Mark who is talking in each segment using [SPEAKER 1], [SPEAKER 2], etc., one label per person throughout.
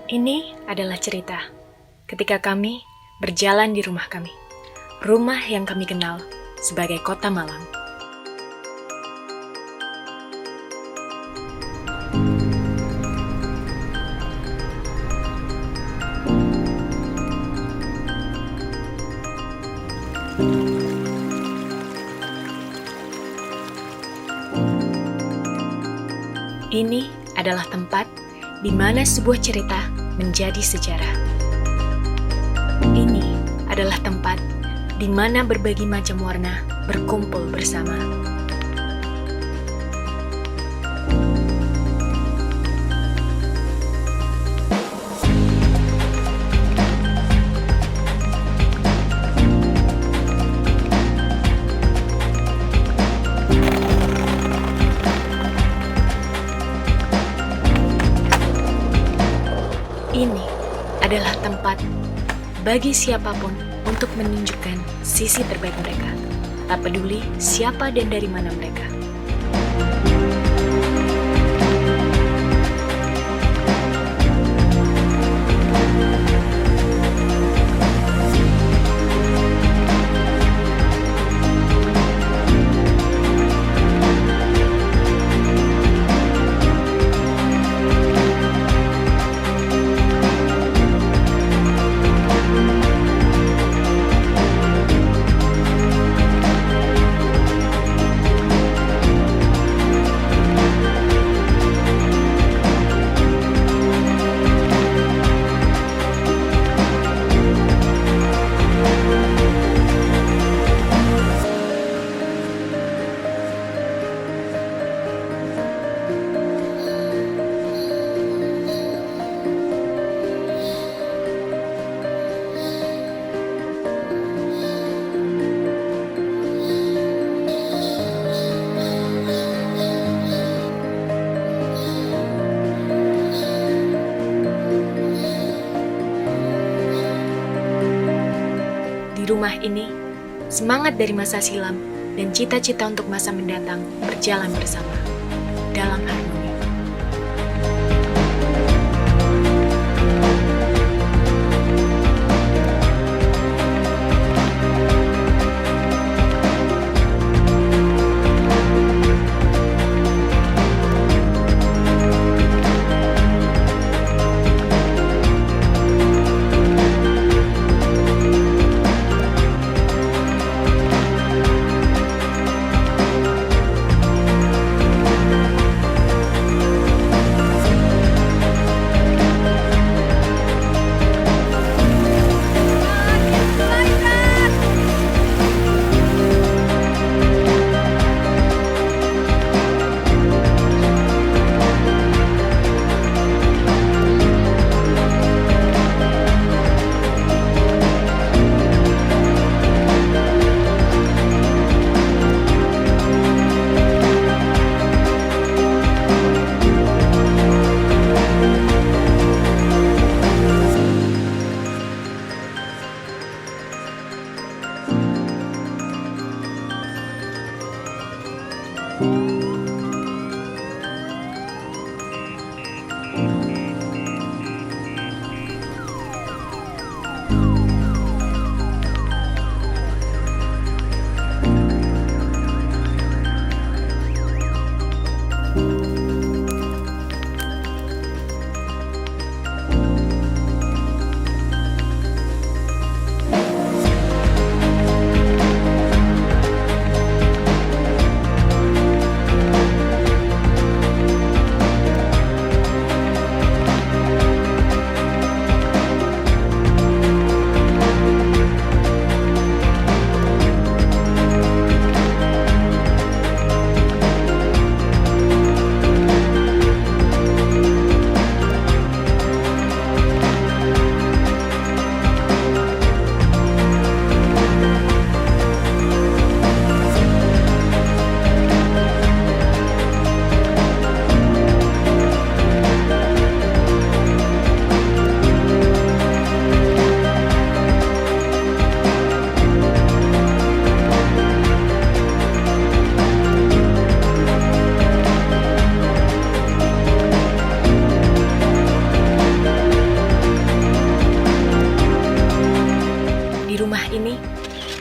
[SPEAKER 1] Ini adalah cerita ketika kami berjalan di rumah kami, rumah yang kami kenal sebagai Kota Malang. Ini adalah tempat di mana sebuah cerita menjadi sejarah. Ini adalah tempat di mana berbagai macam warna berkumpul bersama. Ini adalah tempat bagi siapapun untuk menunjukkan sisi terbaik mereka, tak peduli siapa dan dari mana mereka. Di rumah ini, semangat dari masa silam dan cita-cita untuk masa mendatang berjalan bersama dalam harmoni.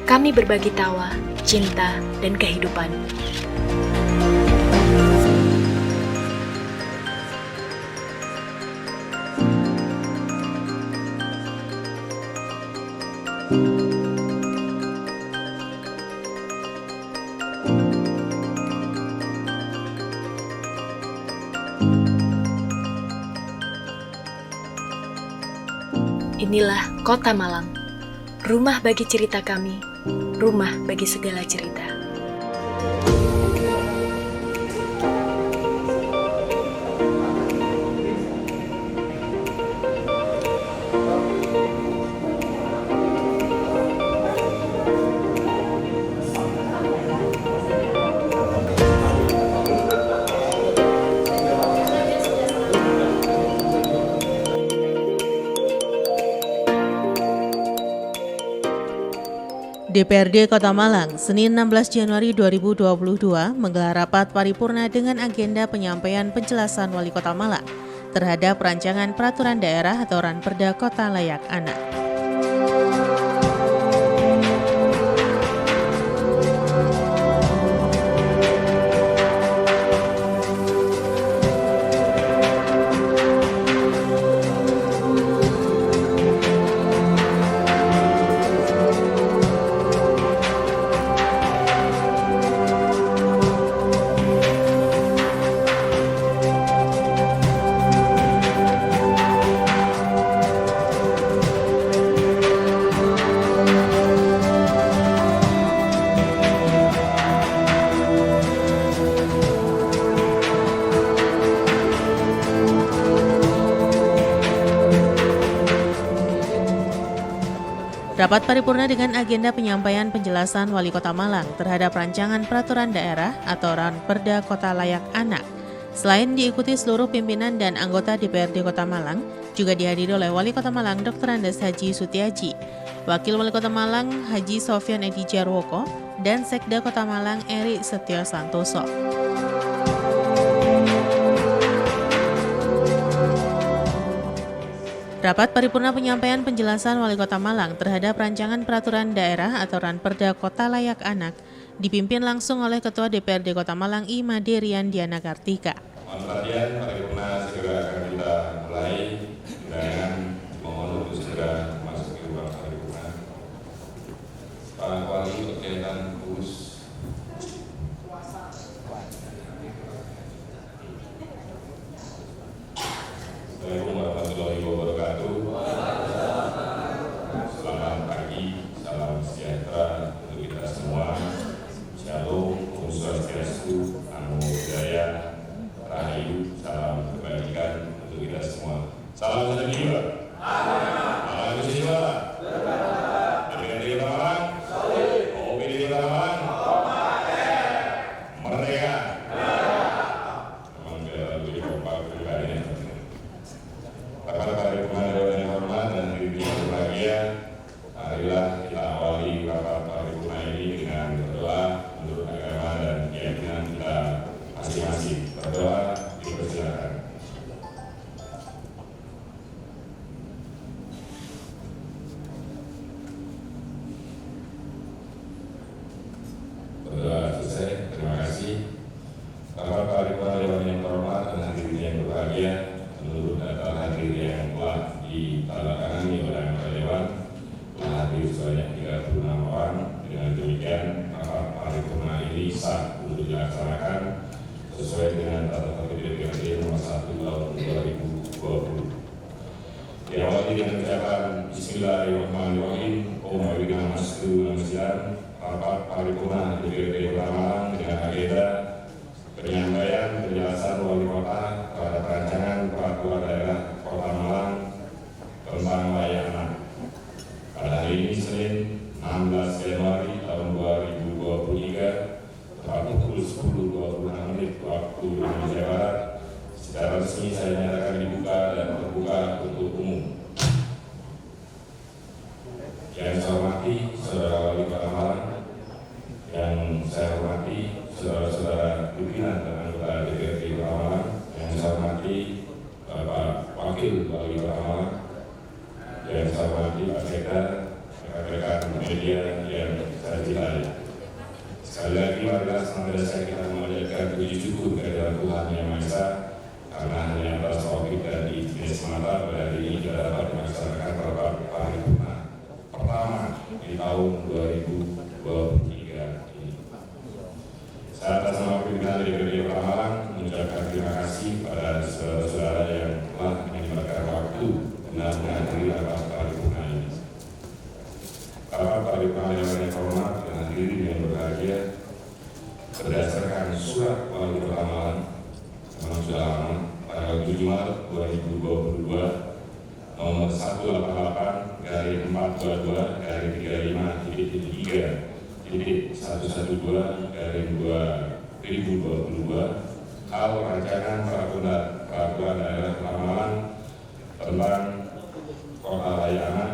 [SPEAKER 1] kami berbagi tawa, cinta, dan kehidupan. Inilah Kota Malang, rumah bagi cerita kami, rumah bagi segala cerita.
[SPEAKER 2] DPRD Kota Malang, Senin 16 Januari 2022 menggelar rapat paripurna dengan agenda penyampaian penjelasan Wali Kota Malang terhadap rancangan peraturan daerah atau Ranperda Kota Layak Anak. Rapat paripurna dengan agenda penyampaian penjelasan Wali Kota Malang terhadap rancangan peraturan daerah atau Ranperda Kota Layak Anak. Selain diikuti seluruh pimpinan dan anggota DPRD Kota Malang, juga dihadiri oleh Wali Kota Malang Dr. Andes Haji Sutiaji, Wakil Wali Kota Malang Haji Sofyan Edi Jarwoko, dan Sekda Kota Malang Eri Setio Santoso. Rapat paripurna penyampaian penjelasan Wali Kota Malang terhadap rancangan peraturan daerah atau Ranperda Kota Layak Anak dipimpin langsung oleh Ketua DPRD Kota Malang I. Maderian Diana Kartika.
[SPEAKER 3] Mohon perhatian, paripurna segera akan kita mulai dengan mohon untuk segera masuk ke ruang paripurna. Pak Wali berkaitan urus. Assalamualaikum warahmatullahi wabarakatuh. Selamat pagi, salam sejahtera untuk kita semua. Shalom, Om Swastiastu, Namo Buddhaya, Rahayu, salam kebaikan untuk kita semua. Salam satu jiwa. Salam siswa. DPRD Kota Malang. OPD Kota Malang. Merdeka. Memang kelihatan lebih kompak pribadi. Para paripurna Dewan yang hormat dan hadirin yang berbahagia, marilah kita awali rapat paripurna ini dengan berdoa menurut agama dan keyakinan kita masing-masing. Berdoa dipersilakan. Berdoa selesai. Terima kasih. Para paripurna Dewan yang hormat dan hadirin yang berbahagia, menurut data hadir yang telah ditandatangani oleh anggota Dewan, telah hadir sebanyak 36 orang. Dengan demikian, rapat paripurna ini sah untuk dilaksanakan sesuai dengan tata tertib DPRD nomor 1 tahun 2020. Diawali dengan ucapan Bismillahirrahmanirrahim. Om Mawidina Masdu Namasilan. Rapat paripurna DPRD Kota Malang dengan agenda penyampaian penjelasan Wali Kota terhadap rancangan peraturan daerah Kota Malang tentang layak anak. Pada hari ini Senin 16 Januari tahun 2023 tepat pukul 10.26 waktu Indonesia Barat, secara resmi saya nyatakan dibuka dan terbuka untuk umum. Yang saya hormati Saudara Wali Kota Malang, yang saya hormati saudara-saudara pimpinan dan anggota DPRD Kota Malang, yang saya hormati Bapak Wakil Wali Kota Malang, yang saya hormati Pak Sekda, rekan-rekan media yang saya cintai. Sekali lagi marilah senantiasa kita memanjatkan puji syukur kehadirat Tuhan Yang Maha Esa, karena hanya atas taufik dan izin semata pada hari ini kita dapat melaksanakan rapat paripurna pertama di tahun 2023 ini. Saya atas nama pimpinan DPRD Kota Malang mengucapkan terima kasih pada saudara-saudara yang telah menyempatkan waktu guna menghadiri rapat paripurna ini. Rapat paripurna yang hormat dan hadirin yang berbahagia, berdasarkan surat Wali Kota Malang nomor sudah lama tanggal 7 Maret 2022 nomor 188/422-3/112/2022 hal rancangan peraturan daerah Kota Malang tentang kota layak anak,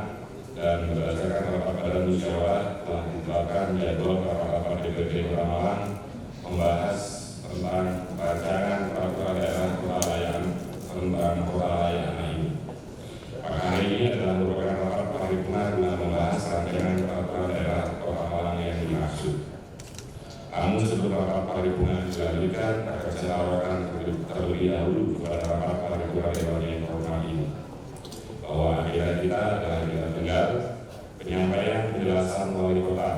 [SPEAKER 3] dan berdasarkan rapat badan musyawarah telah ditetapkan jadwal rapat DPRD Kota Malang membahas tentang rancangan peraturan daerah kota layak anak tentang kota layak anak ini. Maka hari ini adalah merupakan rapat paripurna guna membahas rancangan peraturan daerah Kota Malang yang dimaksud. Namun sebelum rapat paripurna dilanjutkan, akan saya tawarkan terlebih dahulu kepada rapat paripurna Dewan yang hormat ini bahwa agenda kita adalah agenda tunggal penyampaian penjelasan Wali Kota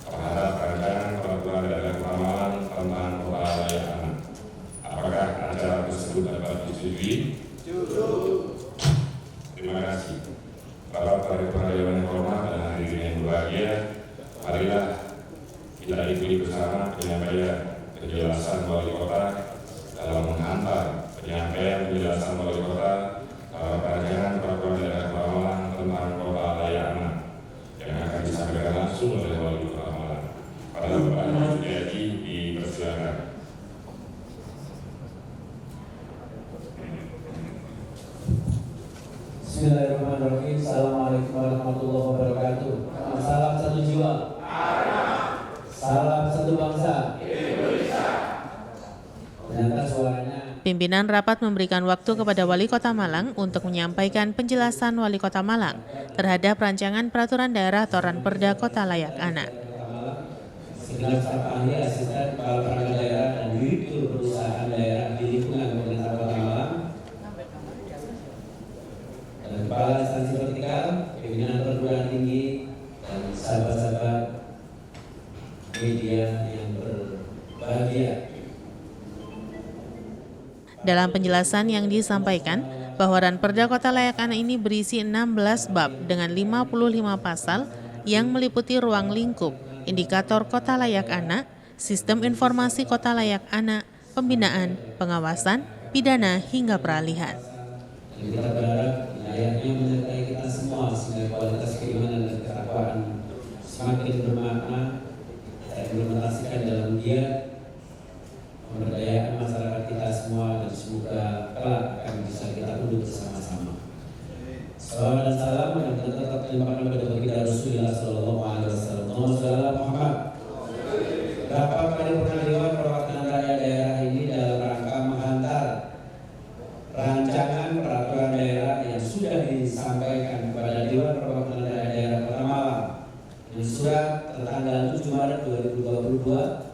[SPEAKER 3] terhadap rancangan peraturan daerah Kota Malang tentang kota layak anak. Apakah acara tersebut dapat disetujui? Terima kasih. Para paripurna Dewan yang hormat dan hadirin yang berbahagia, marilah kita ikuti bersama penyampaian penjelasan Wali Kota dalam menghantar penyampaian penjelasan Wali Kota rancangan peraturan daerah Kota Malang tentang kota layak anak yang akan disampaikan langsung oleh Wali Kota Malang. Pada Bapak Sutiadi dipersilakan.
[SPEAKER 4] Bismillahirrahmanirrahim. Assalamualaikum warahmatullahi wabarakatuh. Salam satu jiwa. Salam satu bangsa. Ternyata suaranya.
[SPEAKER 2] Pimpinan rapat memberikan waktu kepada Wali Kota Malang untuk menyampaikan penjelasan Wali Kota Malang terhadap rancangan peraturan daerah atau Ranperda Kota Layak Anak.
[SPEAKER 4] Segenap staf ahli, asisten kepala perangkat daerah dan direktur perusahaan daerah di lingkungan pemerintah Kota Malang, dan kepala instansi vertikal, pimpinan perguruan tinggi, dan sahabat-sahabat media yang berbahagia.
[SPEAKER 2] Dalam penjelasan yang disampaikan, bahwa Ranperda Kota Layak Anak ini berisi 16 bab dengan 55 pasal yang meliputi ruang lingkup, indikator kota layak anak, sistem informasi kota layak anak, pembinaan, pengawasan, pidana, hingga peralihan.
[SPEAKER 4] Kita berharap ayatnya menyertai kita semua sehingga kualitas keimanan dan ketakwaan semakin bermakna terimplementasikan dalam giat pemberdayaan masyarakat kita semua, dan semoga kelak akan bisa kita unduh bersama-sama. Salawat dan salam yang tetap terlimpahkan kepada baginda Rasulullah Sallallahu Alaihi Wasallam. Muhammad. Rapat paripurna Dewan Perwakilan Rakyat Daerah ini dalam rangka menghantar rancangan peraturan daerah yang sudah disampaikan kepada Dewan Perwakilan Rakyat Daerah Kota Malang di surat tertanggal 7 Maret 2022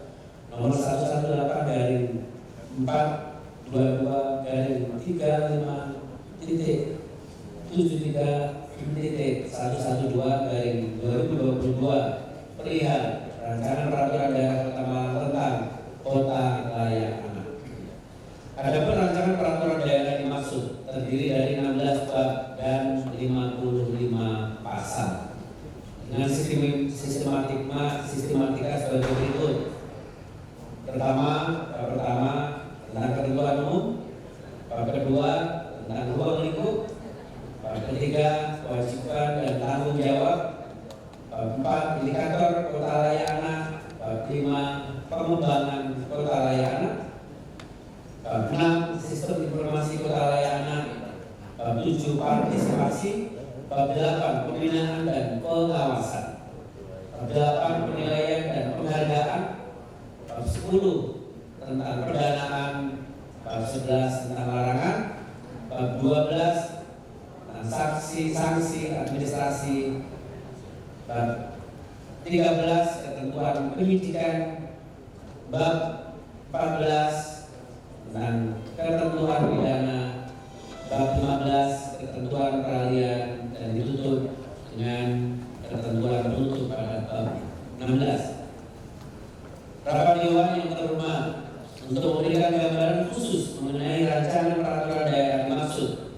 [SPEAKER 4] nomor 118/422-3-3-112/2022 perihal rancangan peraturan daerah Kota Malang tentang kota layak anak. Adapun rancangan peraturan daerah dimaksud terdiri dari 16 bab dan 55 pasal dengan sistematika sebagai berikut. Pertama tentang ketentuan umum, bab kedua tentang ruang lingkup, bab ketiga kewajiban dan tanggung jawab, bab 4 indikator kota layak anak, bab 5 pengembangan kota layak anak, bab 6 sistem informasi kota layak anak, bab 7 partisipasi, bab 8 pembinaan dan pengawasan, bab 8 penilaian dan penghargaan, bab 10 tentang pendanaan, bab 11 tentang larangan, bab 12 tentang sanksi administrasi, bab 13 ketentuan penyidikan, bab 14 tentang ketentuan pidana, bab 15 ketentuan peralihan dan ditutup dengan ketentuan penutup pada bab 16. Rapat Dewan yang terhormat, untuk memberikan gambaran khusus mengenai rancangan peraturan daerah dimaksud,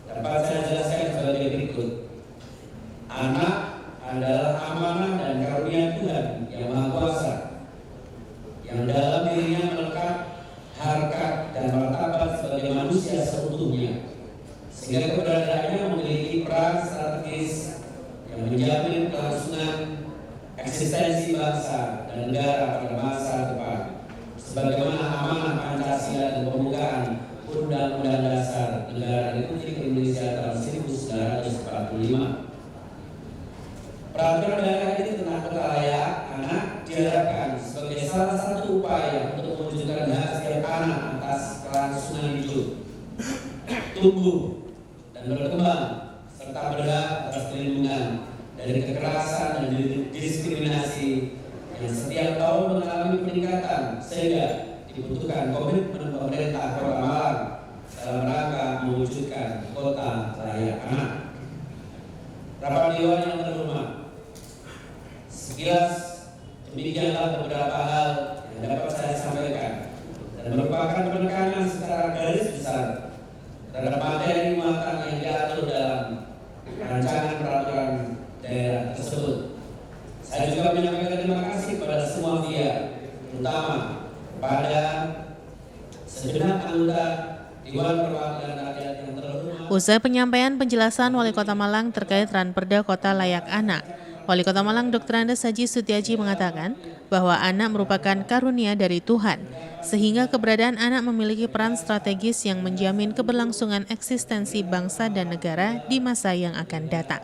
[SPEAKER 4] dapat saya jelaskan sebagai berikut. Anak adalah amanah dan karunia Tuhan yang Maha Kuasa, yang dalam dirinya melekat harkat dan martabat sebagai manusia seutuhnya, sehingga keberadaannya memiliki peran strategis yang menjamin kelangsungan eksistensi bangsa dan negara pada masa depan, sebagaimana amanah Pancasila dan pembukaan Undang-Undang Dasar Negara Republik Indonesia tahun 1945. Peraturan daerah ini tentang kota layak anak diharapkan sebagai salah satu upaya untuk mewujudkan hak setiap anak atas kelangsungan hidup, tumbuh dan berkembang, serta berhak atas perlindungan dari kekerasan dan diskriminasi yang setiap tahun mengalami peningkatan, sehingga dibutuhkan komitmen pemerintah Kota Malang dalam rangka mewujudkan kota layak anak. Rapat Dewan yang terhormat, sekilas demikianlah beberapa hal yang dapat saya sampaikan dan merupakan penekanan secara garis besar terhadap materi muatan yang diatur dalam rancangan peraturan daerah tersebut. Saya juga menyampaikan terima kasih kepada semua pihak, terutama kepada segenap anggota Dewan Perwakilan Rakyat yang terhormat.
[SPEAKER 2] Usai penyampaian penjelasan Wali Kota Malang terkait Ranperda Kota Layak Anak, Wali Kota Malang Dr. Andes Haji Sutiaji mengatakan bahwa anak merupakan karunia dari Tuhan, sehingga keberadaan anak memiliki peran strategis yang menjamin keberlangsungan eksistensi bangsa dan negara di masa yang akan datang.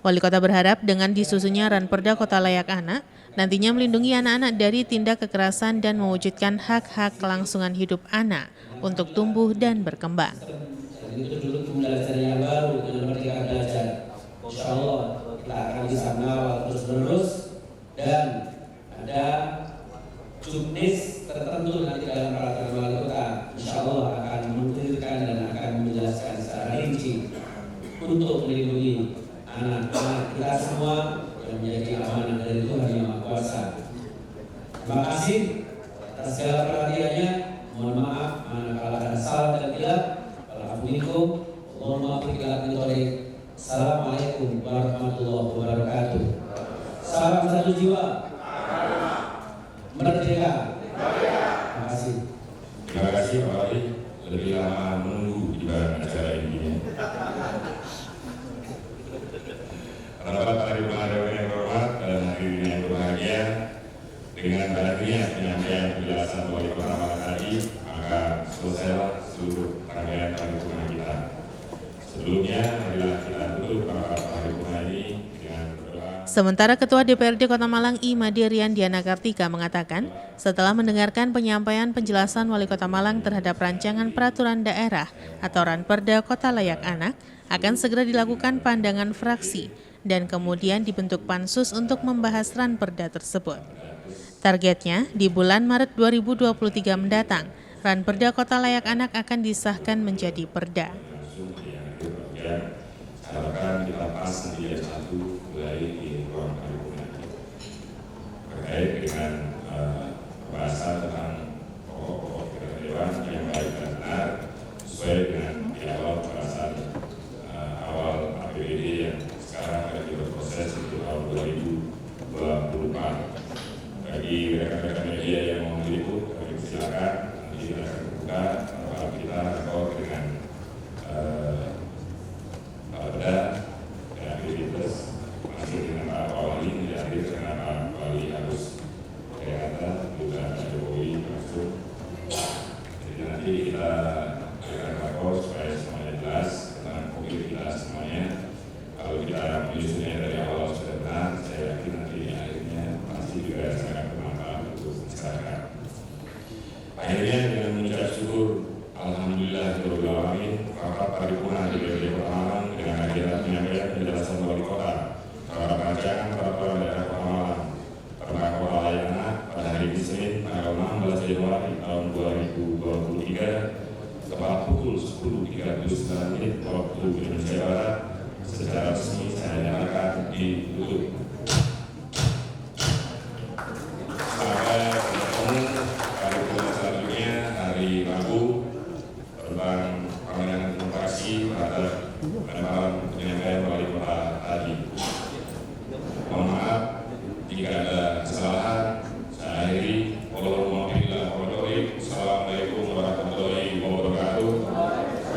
[SPEAKER 2] Wali Kota berharap dengan disusunnya Ranperda Kota Layak Anak, nantinya melindungi anak-anak dari tindak kekerasan dan mewujudkan hak-hak kelangsungan hidup anak untuk tumbuh dan berkembang.
[SPEAKER 4] Itu dulu pembelajaran yang baru dengan Merdeka Belajar. Insya Allah kita akan bisa mengawal terus-menerus dan ada juknis tertentu nanti dalam peraturan wali kota. Insya Allah akan menunjukkan dan akan menjelaskan secara rinci untuk melindungi anak-anak kita semua yang menjadi amanah dari Tuhan Yang Maha Kuasa. Terima kasih atas segala perhatiannya. Mohon maaf manakala ada salah dan hilaf. Assalamualaikum warahmatullahi wabarakatuh. Salam satu jiwa. Merdeka. Terima kasih.
[SPEAKER 3] Terima kasih Pak Wali, lebih lama menunggu di barang acara ini. Rapat paripurna Dewan yang terhormat dan hadirin yang berbahagia, dengan berakhirnya penyampaian penjelasan Wali Kota Malang tadi, maka selesailah seluruh rangkaian paripurna kita. Sebelumnya, marilah kita tutup rapat paripurna ini dengan berdoa.
[SPEAKER 2] Sementara Ketua DPRD Kota Malang I. Made Riandiana Kartika mengatakan, setelah mendengarkan penyampaian penjelasan Wali Kota Malang terhadap rancangan peraturan daerah atau Ranperda Kota Layak Anak, akan segera dilakukan pandangan fraksi dan kemudian dibentuk pansus untuk membahas Ranperda tersebut. Targetnya, di bulan Maret 2023 mendatang, Ranperda Kota Layak Anak akan disahkan menjadi perda.
[SPEAKER 3] Harapkan kita pas nanti jam 1 mulai di ruang paripurna terkait dengan pembahasan tentang pokok-pokok kinerja dewan yang baik dan benar sesuai dengan dialog pembahasan awal APBD yang sekarang lagi berproses untuk tahun 2024. Bagi rekan-rekan media yang mau meliput, kami silakan nanti kita akan buka kalau kita rekor dengan pada aktivitas masih dengan Pak Wali, tidak hadir karena Pak Wali harus Jakarta, juga Pak Jokowi langsung. Jadi nanti kita akan rekor 29 waktu Indonesia Barat secara resmi saya nyatakan ditutup. Sampai bertemu pada bulan selanjutnya hari Rabu tentang pameran demokrasi pada malam penyampaian wali kota tadi. Mohon maaf jika ada kesalahan. Saya akhiri. Assalamualaikum warahmatullahi wabarakatuh.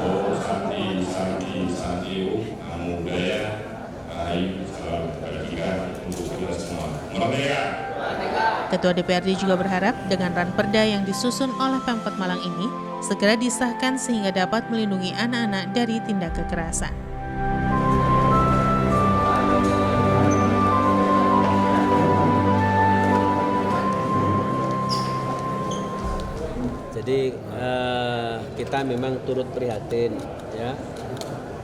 [SPEAKER 3] Om Santi Santi Santi Namo Buddhaya. Rahayu, salam kebajikan untuk kita semua. Merdeka.
[SPEAKER 2] Ketua DPRD juga berharap dengan ranperda yang disusun oleh Pemkot Malang ini segera disahkan sehingga dapat melindungi anak-anak dari tindak kekerasan.
[SPEAKER 5] Jadi kita memang turut prihatin ya,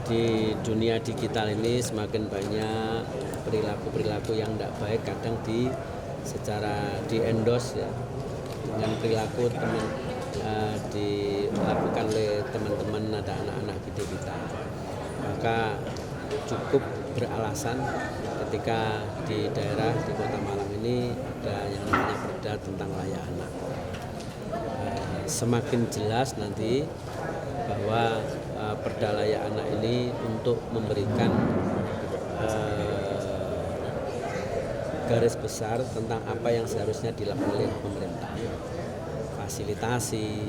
[SPEAKER 5] di dunia digital ini semakin banyak perilaku-perilaku yang tidak baik, kadang secara di-endorse ya, dengan perilaku dilakukan oleh teman-teman, ada anak-anak kita. Maka cukup beralasan ketika di daerah di Kota Malang ini ada yang namanya perda tentang layak anak. Semakin jelas nanti bahwa perda layak anak ini untuk memberikan garis besar tentang apa yang seharusnya dilakukan oleh pemerintah, fasilitasi,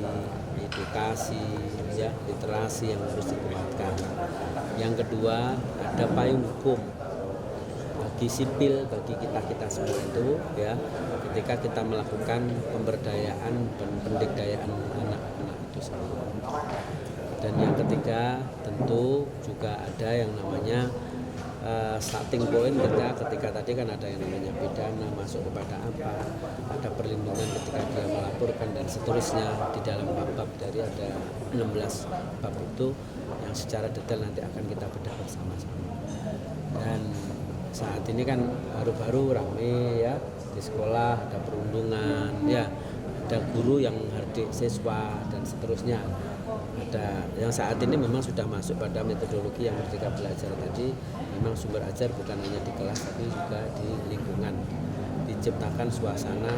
[SPEAKER 5] edukasi, ya, literasi yang harus dikuatkan. Yang kedua, ada payung hukum bagi sipil, bagi kita semua itu ya, ketika kita melakukan pemberdayaan dan pendikdayaan anak-anak itu semua. Dan yang ketiga tentu juga ada yang namanya starting point ketika tadi kan ada yang namanya pidana masuk kepada apa, ada perlindungan ketika dia melaporkan dan seterusnya. Di dalam bab-bab dari ada 16 bab itu yang secara detail nanti akan kita bedah bersama-sama. Dan saat ini kan baru-baru rame ya, di sekolah ada perundungan ya, ada guru yang hardik siswa dan seterusnya. Ada yang saat ini memang sudah masuk pada metodologi yang Merdeka Belajar tadi, memang sumber ajar bukan hanya di kelas tapi juga di lingkungan, diciptakan suasana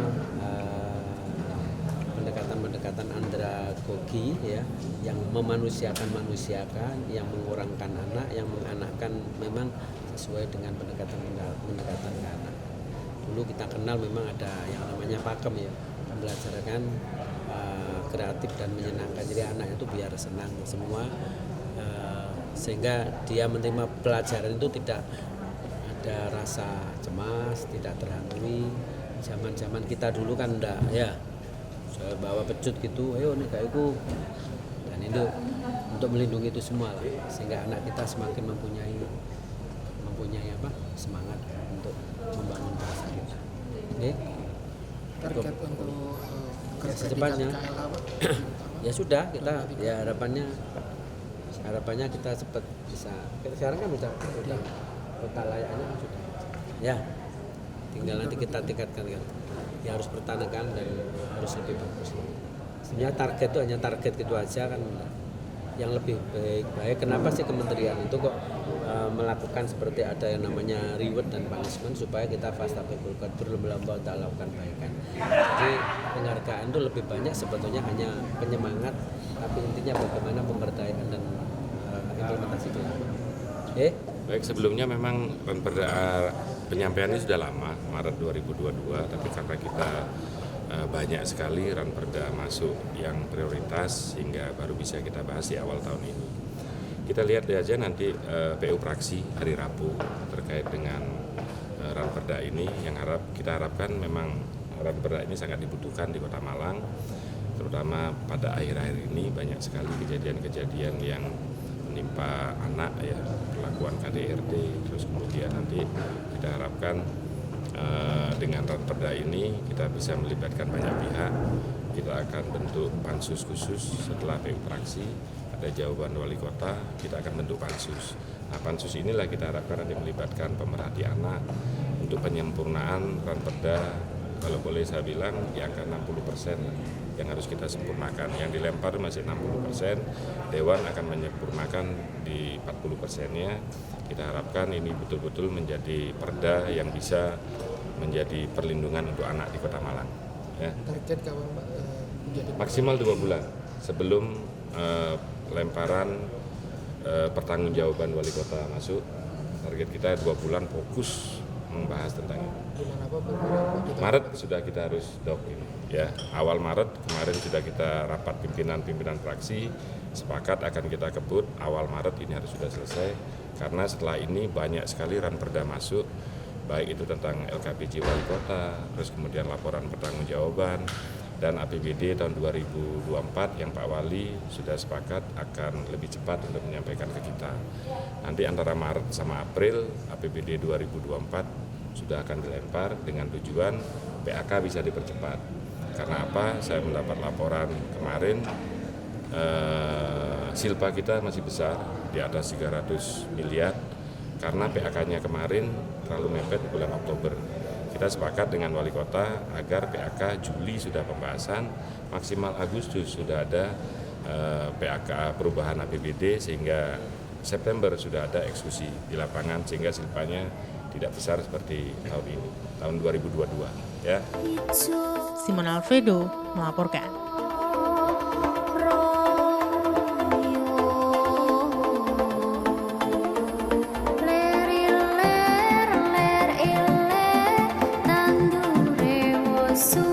[SPEAKER 5] pendekatan andragogi ya, yang memanusiakan, yang mengurangkan anak, yang menganakkan memang sesuai dengan pendekatan ke anak. Dulu kita kenal memang ada yang namanya pakem ya, membelajarkan kreatif dan menyenangkan, jadi anak itu biar senang semua, sehingga dia menerima pelajaran itu tidak ada rasa cemas, tidak terhantui. Zaman kita dulu kan enggak ya, saya bawa pecut gitu, ayo nih kayak itu, dan itu untuk melindungi itu semua lah, sehingga anak kita semakin mempunyai apa, semangat untuk membangun bangsa kita.
[SPEAKER 6] Target untuk
[SPEAKER 5] secepatnya ya sudah, kita ya harapannya kita cepat bisa. Sekarang kan sudah kota layaknya sudah ya, tinggal nanti kita tingkatkan kan ya, harus pertahankan dan harus lebih bagus. Sebenarnya target itu hanya target gitu aja kan, yang lebih baik. Kenapa sih kementerian itu kok melakukan seperti ada yang namanya reward dan punishment, supaya kita fastabiqul qadar berlomba-lomba untuk melakukan kebaikan. Jadi penghargaan itu lebih banyak sebetulnya hanya penyemangat, tapi intinya bagaimana pemberdayaan dan implementasi itu.
[SPEAKER 3] Baik, sebelumnya memang ranperda penyampaiannya sudah lama, Maret 2022, tapi karena kita banyak sekali ranperda masuk yang prioritas sehingga baru bisa kita bahas di awal tahun ini. Kita lihat aja nanti PU Praksi hari Rabu terkait dengan ranperda ini, yang kita harapkan memang ranperda ini sangat dibutuhkan di Kota Malang, terutama pada akhir-akhir ini banyak sekali kejadian-kejadian yang menimpa anak ya, perlakuan KDRT, terus kemudian nanti kita harapkan dengan ranperda ini kita bisa melibatkan banyak pihak. Kita akan bentuk pansus khusus setelah PU Praksi, ada jawaban wali kota, kita akan bentuk pansus. Nah, pansus inilah kita harapkan nanti melibatkan pemerhati anak untuk penyempurnaan ranperda, kalau boleh saya bilang di angka 60% yang harus kita sempurnakan. Yang dilempar masih 60%, Dewan akan menyempurnakan di 40%-nya. Kita harapkan ini betul-betul menjadi perda yang bisa menjadi perlindungan untuk anak di Kota Malang. Ya.
[SPEAKER 6] Target kapan Pak menjadi
[SPEAKER 3] Maksimal 2 bulan sebelum lemparan pertanggungjawaban wali kota masuk. Target kita 2 bulan fokus membahas tentang itu.
[SPEAKER 6] bulan apa Bu?
[SPEAKER 3] Maret sudah kita harus dok ini. Ya, awal Maret kemarin sudah kita rapat pimpinan fraksi sepakat akan kita kebut awal Maret ini harus sudah selesai karena setelah ini banyak sekali ranperda masuk, baik itu tentang LKPJ wali kota, terus kemudian laporan pertanggungjawaban dan APBD tahun 2024 yang Pak Wali sudah sepakat akan lebih cepat untuk menyampaikan ke kita. Nanti antara Maret sama April APBD 2024 sudah akan dilempar dengan tujuan PAK bisa dipercepat. Karena apa? Saya mendapat laporan kemarin silpa kita masih besar di atas 300 miliar karena PAK-nya kemarin terlalu mepet bulan Oktober. Kita sepakat dengan wali kota agar PAK Juli sudah pembahasan, maksimal Agustus sudah ada PAK perubahan APBD sehingga September sudah ada eksekusi di lapangan sehingga silpanya tidak besar seperti tahun ini, tahun 2022. Ya.
[SPEAKER 2] Simon Alfredo melaporkan.
[SPEAKER 7] So